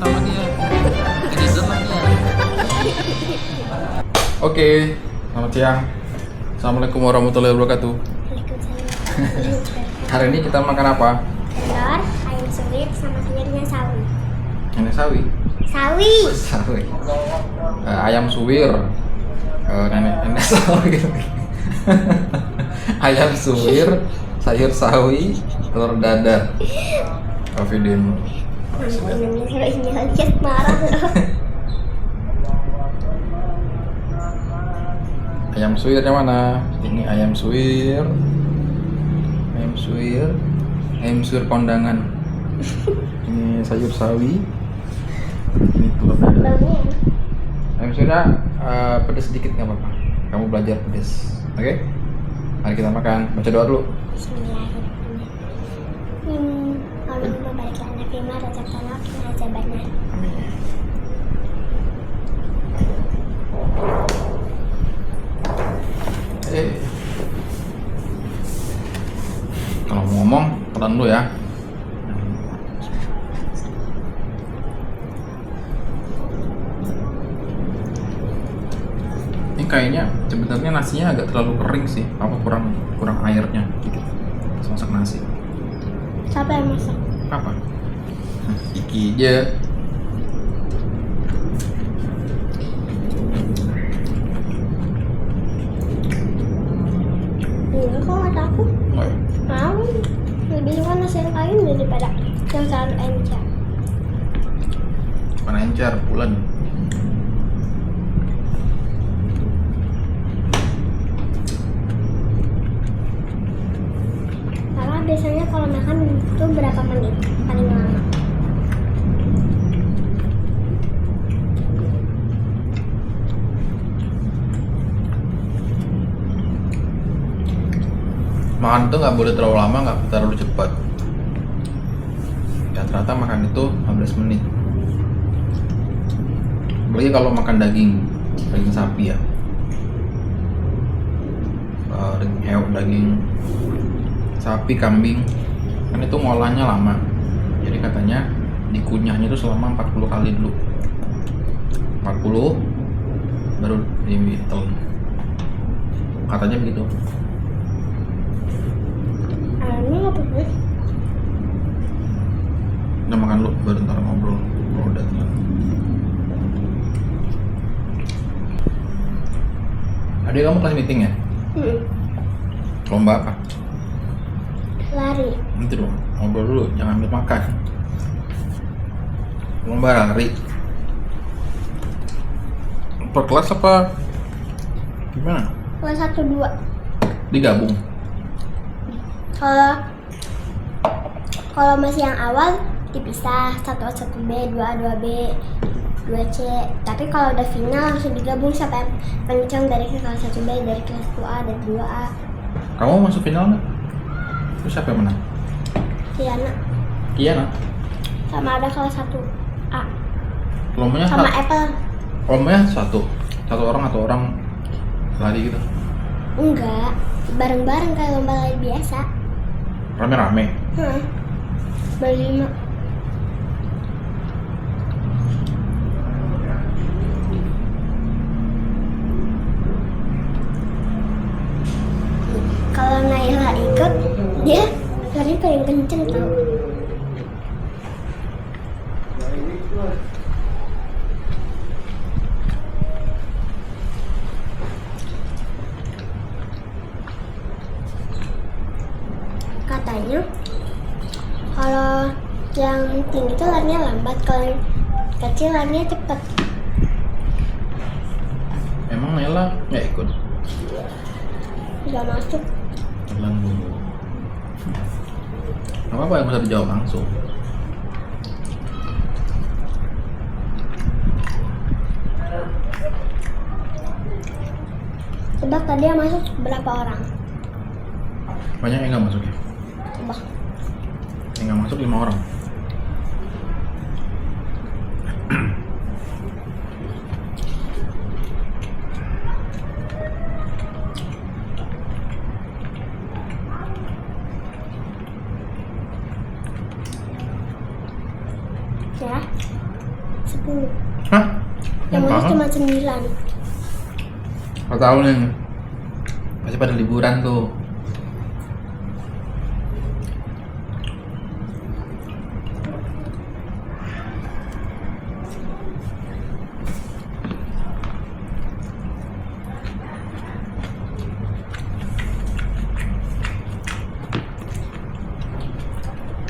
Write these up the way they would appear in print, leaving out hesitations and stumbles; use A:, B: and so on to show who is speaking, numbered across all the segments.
A: sama dia. Ini temannya. Oke, selamat siang. Assalamualaikum warahmatullahi wabarakatuh. Hari ini kita makan apa?
B: Telur, ayam suwir, sama sayurnya sawi.
A: Ini sawi.
B: Sawi.
A: Sawi. Ayam suwir. Nenek sawi. Ayam suwir, sayur sawi, telur dadar. Afidin.
B: Namanya sawinya lihat marah loh.
A: Ayam suwirnya mana? Ini ayam suwir. Ayam suwir. Ayam suwir kondangan. Ini sayur sawi. Ini telur dadar.
B: Baunya
A: Ayam suwirnya pedes sedikit nggak apa-apa. Kamu belajar pedes. Oke? Mari kita makan. Baca doa dulu.
B: Bismillahirrahmanirrahim. Allahumma barik lana fima razaqtana wa qina adzabannar.
A: Amin. Kalau mau ngomong, pelan dulu ya. Ini kayaknya sebenarnya nasinya agak terlalu kering sih. Apa kurang airnya dikit. Masak nasi.
B: Siapa yang masak?
A: Apa? Iki aja.
B: Iya, kok kata aku
A: Oh, ya.
B: mau lebih suka nasi yang kain daripada yang selalu encer.
A: Bukan encer, bulan.
B: Karena biasanya kalau makan itu berapa menit paling lama?
A: Makan itu nggak boleh terlalu lama, nggak terlalu cepat. Ya ternyata makan itu 15 menit. Apalagi kalau makan daging sapi ya. Daging sapi, kambing, kan itu ngolahnya lama. Jadi katanya dikunyahnya itu selama 40 kali dulu. 40 baru ditelan. Katanya begitu.
B: Ayamnya nggak pedes.
A: Udah makan lu, baru ntar ngobrol. Oh, udah tenang. Adik kamu kelas meeting ya? Lomba apa?
B: Lari.
A: Nanti dong, ngobrol dulu, jangan ambil makan. Lomba lari. Per kelas apa? Gimana?
B: Kelas 1-2.
A: Digabung?
B: Kalau masih yang awal dipisah 1A 1B, 2A 2B, 2C. Tapi kalau udah final langsung digabung siapa yang kenceng dari kelas 1B, dari kelas 2A, dari 2A.
A: Kamu masuk final nggak? Terus siapa yang menang?
B: Tiana
A: Iya nak.
B: sama ada kelas 1A
A: Lombanya
B: sama Apple.
A: lombanya satu orang atau orang lari gitu?
B: Enggak, bareng-bareng kayak lomba lari biasa.
A: Rame-rame.
B: Berlima. Kalau Naila ikut, dia lari paling kenceng tau. Katanya kalau yang tinggi itu larinya lambat, kalau yang kecil larinya cepet.
A: Emang Nela nggak ikut?
B: Udah masuk.
A: Tenang dulu. Apa yang bisa dijawab langsung?
B: Tebak tadi yang masuk berapa orang?
A: Banyak yang nggak masuk ya?
B: Tebak.
A: Yang nggak masuk 5 orang.
B: Ya. 10.
A: Hah?
B: Yang mana
A: mahal?
B: cuma 9.
A: Gak tahu nih. Masih pada liburan tuh.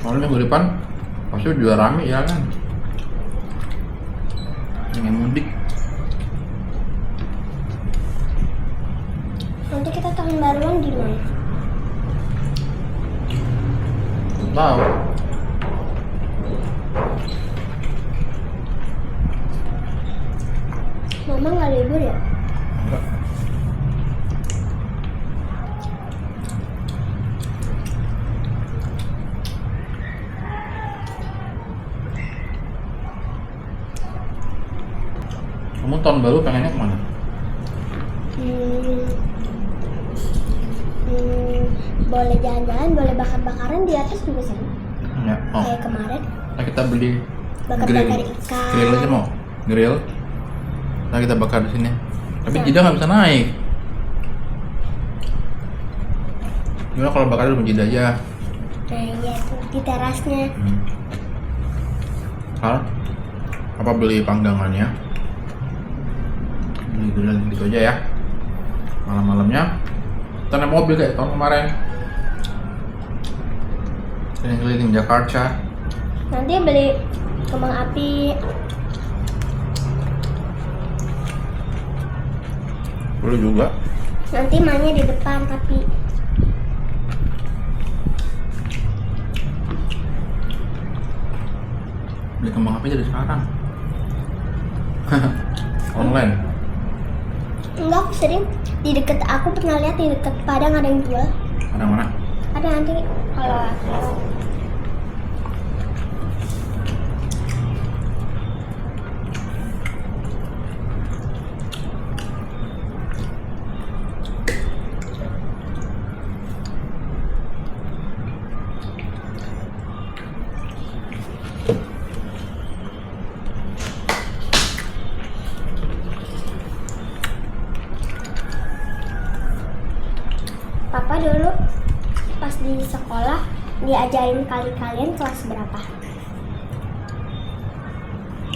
A: Soalnya minggu depan pasti juga rame ya kan. Yang mudik.
B: Nanti kita tahun baruan di mana?
A: Tahu.
B: Mama nggak libur ya?
A: Enggak. Kamu tahun baru pengennya kemana?
B: Hmm, boleh jalan-jalan, boleh bakar-bakaran di atas juga sih.
A: Ya. Oh,
B: Kayak kemarin,
A: nah kita beli
B: bakar-bakar ikan.
A: grill aja mau. Grill. Nah kita bakar di sini. Tapi
B: Bisa.
A: Jida nggak bisa naik. Gimana kalau bakar di Jida aja?
B: Nah, iya tuh di terasnya.
A: Hal? Apa beli panggangannya? Beli grill gitu aja ya. Malam-malamnya kita naik mobil kayak tahun kemarin. Keliling-keliling Jakarta.
B: Nanti beli kembang api.
A: Boleh juga.
B: Nanti mainnya di depan tapi
A: Beli kembang api dari sekarang. Online.
B: enggak, aku sering di deket, aku pernah lihat di deket Padang ada yang jual.
A: Ada mana?
B: Ada nanti kalau aku Papa dulu pas di sekolah diajarin kali-kalian kelas berapa?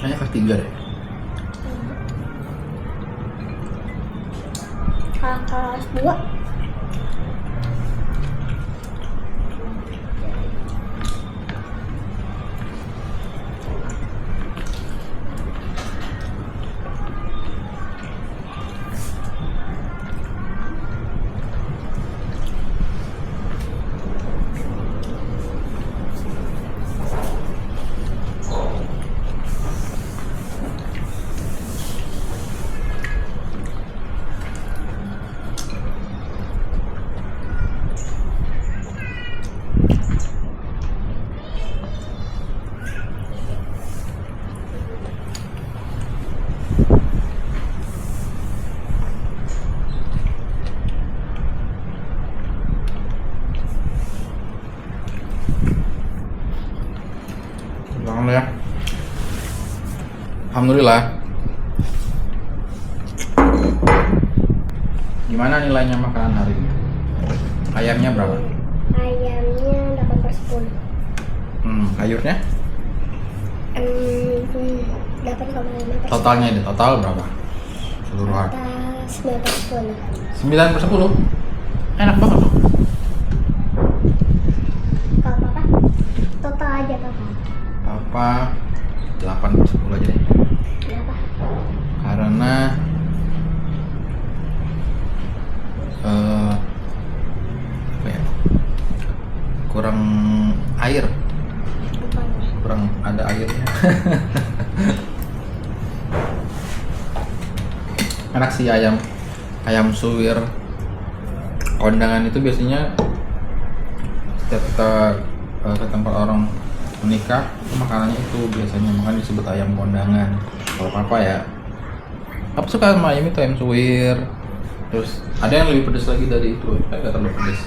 A: Kayaknya kelas 3 deh.
B: Kalau kelas 2
A: Jangan ya. Alhamdulillah. Gimana nilainya makanan hari ini? Ayamnya berapa?
B: ayamnya 8/10.
A: Sayurnya?
B: 8,5%.
A: Totalnya deh, total berapa? Keseluruhan.
B: Atas 9/10.
A: 9/10. Enak banget dong.
B: Kalau papa total aja papa.
A: Apa 8/10 aja deh.
B: Kenapa?
A: Karena apa ya? Kurang air,
B: Bukan.
A: kurang ada airnya. Enak sih ayam suwir kondangan itu biasanya setiap kita ke tempat orang menikah itu makanannya itu biasanya, makanya disebut ayam kondangan. Kalau papa ya, apa suka sama ayam itu, ayam suwir. Terus ada yang lebih pedas lagi dari itu, kan nggak terlalu pedas.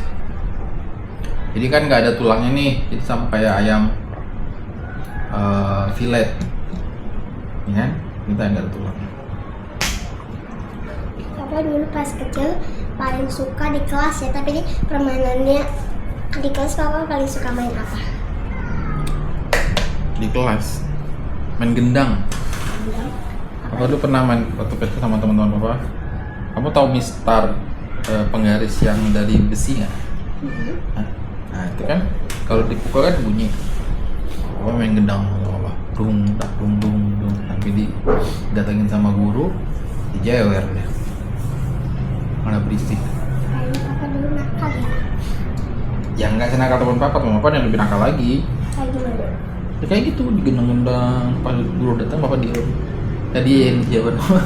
A: Jadi kan nggak ada tulangnya nih, jadi sama kayak ayam fillet. ya kan? Kita nggak ada tulang.
B: Papa dulu pas kecil paling suka di kelas ya, tapi ini permainannya di kelas papa paling suka main apa?
A: Di kelas main gendang. Papa dulu pernah main waktu kecil sama teman-teman papa. Kamu tahu mistar penggaris yang dari besi nggak? Nah itu kan kalau dipukul kan bunyi. Papa main gendang sama papa. Dung tak dung dung dung. Sampai didatengin sama guru, dijewer deh. Malah berisik.
B: Kayaknya papa dulu nakal ya.
A: Ya nggak senakal teman papa yang lebih nakal lagi.
B: Kayak gimana?
A: Ya kayak gitu digendang-gendang. Pas guru datang papa diem. Tadi yang jawaban guru.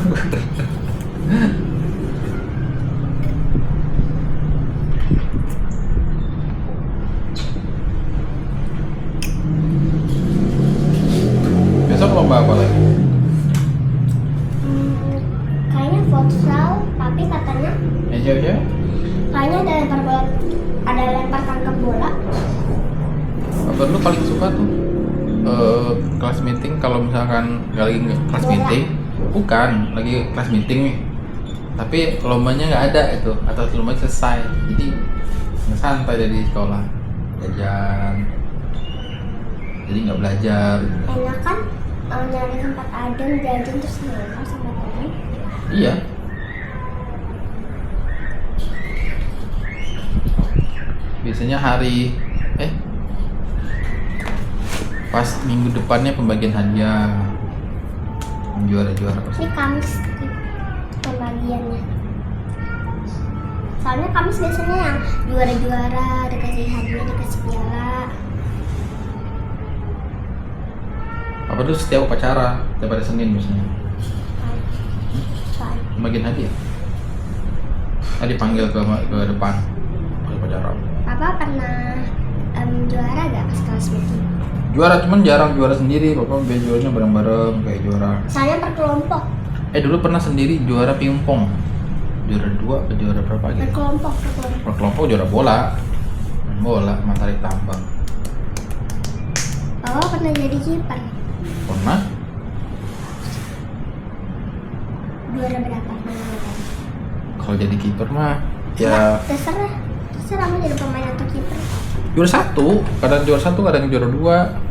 A: Besok lomba apa lagi?
B: Kayaknya futsal, tapi katanya
A: Ya.
B: kayaknya ada lempar tangkap bola.
A: Apa lu paling suka tuh kelas meeting kalau misalkan nggak lagi kelas
B: Bola.
A: meeting, bukan lagi kelas meeting nih, tapi lombanya nggak ada itu atau lombanya selesai, jadi santai dari sekolah, jajan, jadi nggak belajar.
B: Enak kan nyari tempat adem jajan terus ngelempar sama temen.
A: Iya. Biasanya hari pas minggu depannya pembagian hadiah juara-juara pasti.
B: Ini Kamis pembagiannya. Soalnya Kamis biasanya yang juara-juara dikasih hadiah, dikasih piala.
A: Apa tuh setiap upacara setiap hari Senin biasanya
B: Soalnya
A: pembagian hadiah. Tadi panggil ke depan pas upacara.
B: Papa pernah juara gak pas kelas meeting?
A: Juara cuman jarang juara sendiri, papa biar juaranya bareng-bareng kayak juara.
B: Soalnya per kelompok.
A: Dulu pernah sendiri juara pingpong. Juara 2 atau juara berapa
B: Per
A: gitu?
B: kelompok.
A: Per kelompok juara bola. Main bola, matahari tambang.
B: Papa pernah jadi kiper.
A: Pernah?
B: Juara berapa?
A: Kalau jadi kiper mah ya
B: Terserah mau jadi pemain atau kiper.
A: juara 1, kadang juara 1, kadang juara 2.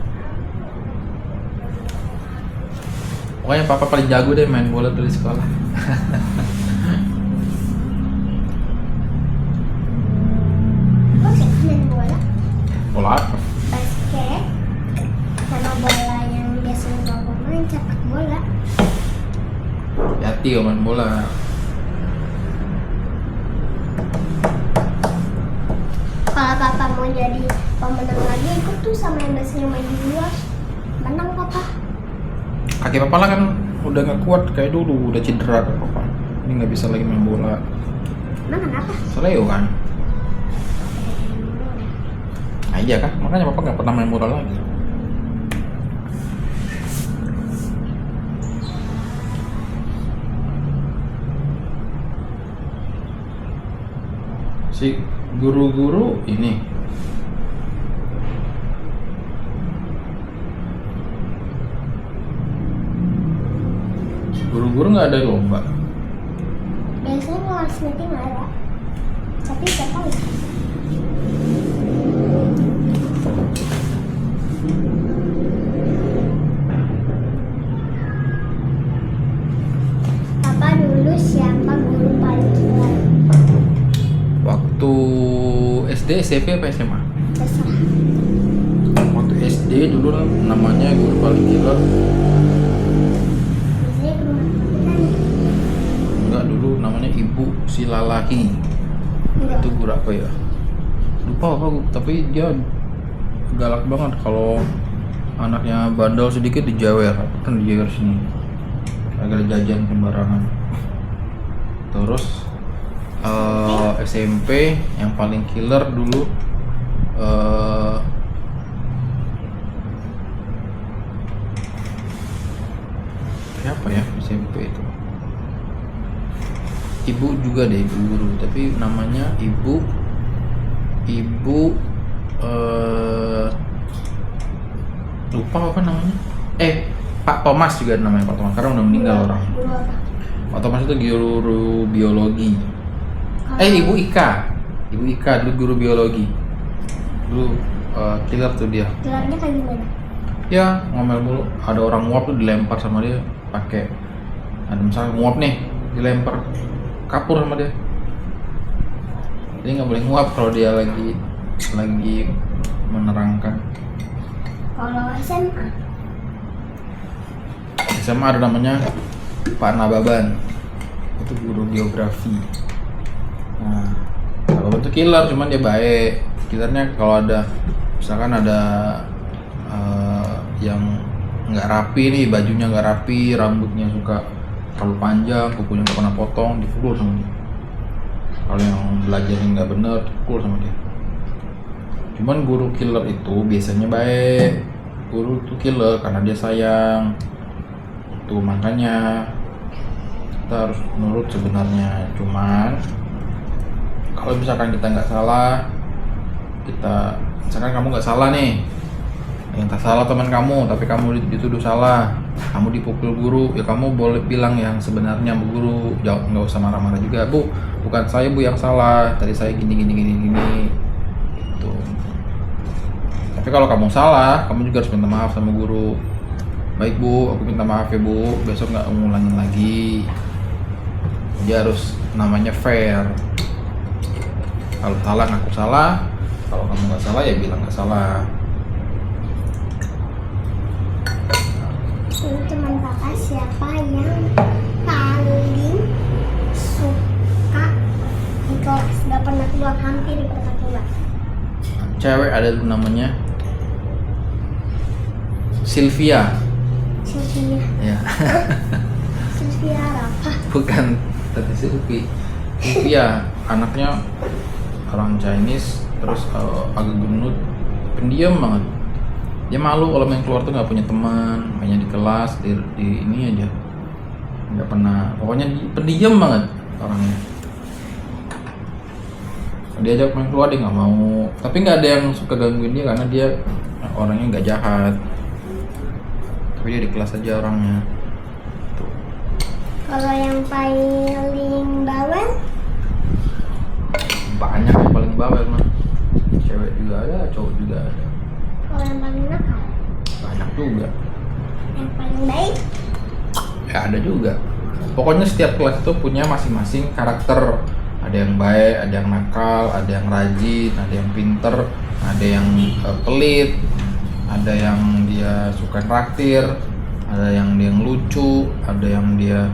A: Pokoknya papa paling jago deh main bola dari sekolah.
B: Kok sih main bola?
A: Bola apa?
B: Basket sama bola yang biasanya bawa main sepak bola.
A: Hati kalau main bola.
B: Kalau papa mau jadi pemenang lagi ikut tuh sama yang biasanya main di luar. Menang papa.
A: Kaki papa lah kan udah nggak kuat kayak dulu, udah cedera kan papa. Ini nggak bisa lagi main bola.
B: Emang kenapa?
A: Seleo kan? Nah iya kan, makanya papa nggak pernah main bola lagi. Si guru-guru ini guru-guru nggak ada lomba.
B: Biasanya kelas meeting ada. Tapi gak tahu ya. Papa dulu siapa guru paling killer?
A: Waktu SD, SMP apa SMA?
B: Terserah.
A: Waktu SD dulu namanya guru paling killer.
B: Biasanya guru matematika.
A: Enggak, dulu namanya Ibu Silalahi. Itu guru apa ya? Lupa apa, tapi dia galak banget kalau anaknya bandel sedikit dijewer, kan dijewer sini. Agar jajan sembarangan. Terus SMP yang paling killer dulu siapa ya SMP itu? Ibu juga deh, ibu guru, tapi namanya ibu lupa apa namanya. Pak Thomas juga namanya, Pak Thomas, karena udah meninggal orang.
B: Guru apa?
A: Pak Thomas itu guru biologi. Ibu Ika dulu guru biologi. Dulu killer tuh dia.
B: Gelarnya kayak gimana?
A: Ya ngomel mulu, ada orang nguap tuh dilempar sama dia pakai, ada misalnya nguap nih dilempar kapur sama dia, jadi nggak boleh nguap kalau dia lagi menerangkan.
B: Kalau SMA
A: ada namanya Pak Nababan, itu guru geografi. Nah, Nababan tuh killer, cuman dia baik. Killernya kalau ada misalkan ada yang nggak rapi nih, bajunya nggak rapi, rambutnya suka terlalu panjang, kukunya nggak pernah potong, dipukul sama dia. Kalau yang belajarnya nggak bener, dipukul sama dia. Cuman guru killer itu biasanya baik. Guru itu killer karena dia sayang. Itu makanya kita harus nurut sebenarnya. Cuman kalau misalkan kita nggak salah, misalkan kamu nggak salah nih, yang tak salah teman kamu, tapi kamu dituduh salah, kamu dipukul guru, ya kamu boleh bilang yang sebenarnya Bu guru, jawab, nggak usah marah-marah juga, Bu, bukan saya Bu yang salah, tadi saya gini gitu. Tapi kalau kamu salah, kamu juga harus minta maaf sama guru. Baik Bu, aku minta maaf ya Bu, besok nggak ngulangin lagi. Dia harus namanya fair. Kalau salah ngaku salah, kalau kamu nggak salah ya bilang nggak salah.
B: teman kakak siapa yang paling suka di kelas, gak pernah keluar, hampir pernah keluar?
A: Cewek ada tuh namanya Sylvia. Ya.
B: Sylvia apa?
A: Bukan tadi Sylvia, anaknya orang Chinese, terus agak gendut, pendiam banget. Dia malu kalau main keluar tuh nggak punya teman, mainnya di kelas, di ini aja, nggak pernah, pokoknya pendiam banget orangnya. Diajak main keluar dia nggak mau, tapi nggak ada yang suka gangguin dia karena dia orangnya nggak jahat, tapi dia di kelas aja orangnya. Tuh.
B: Kalau yang paling bawel?
A: Banyak yang paling bawel mah, cewek juga ada, cowok juga ada.
B: Kalau yang paling nakal?
A: Banyak juga.
B: Yang paling baik?
A: Ya ada juga. Pokoknya setiap kelas itu punya masing-masing karakter. Ada yang baik, ada yang nakal, ada yang rajin, ada yang pinter, ada yang pelit, ada yang dia suka traktir, ada yang dia lucu, ada yang dia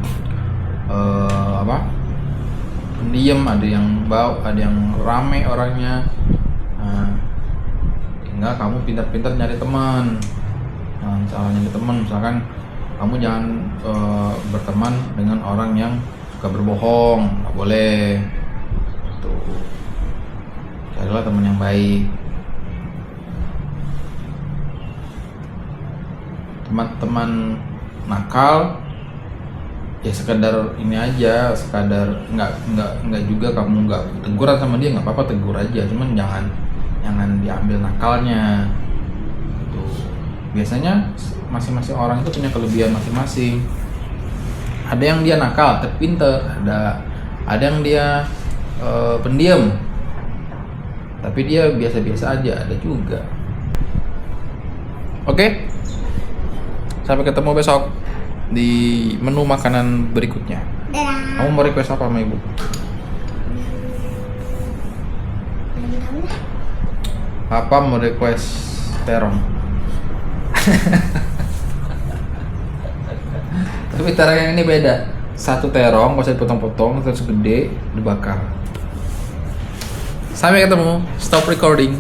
A: pendiam, ada yang bau, ada yang rame orangnya. Nah, tinggal kamu pintar-pintar nyari teman. Nah, cara nyari teman, misalkan kamu jangan berteman dengan orang yang suka berbohong, nggak boleh. Tuh, carilah teman yang baik. Teman-teman nakal ya sekedar ini aja, sekadar nggak juga kamu nggak teguran sama dia, nggak apa-apa, tegur aja, cuman jangan diambil nakalnya. Tuh, biasanya masing-masing orang itu punya kelebihan masing-masing. Ada yang dia nakal tapi pinter, ada yang dia pendiam tapi dia biasa-biasa aja, ada juga. Oke, sampai ketemu besok di menu makanan berikutnya.
B: Dadah.
A: Kamu mau request apa sama ibu?
B: Belum tahu lah.
A: Papa mau request terong. Tapi terong yang ini beda. Satu terong nggak usah dipotong-potong, terus gede dibakar. Sampai ketemu. Stop recording.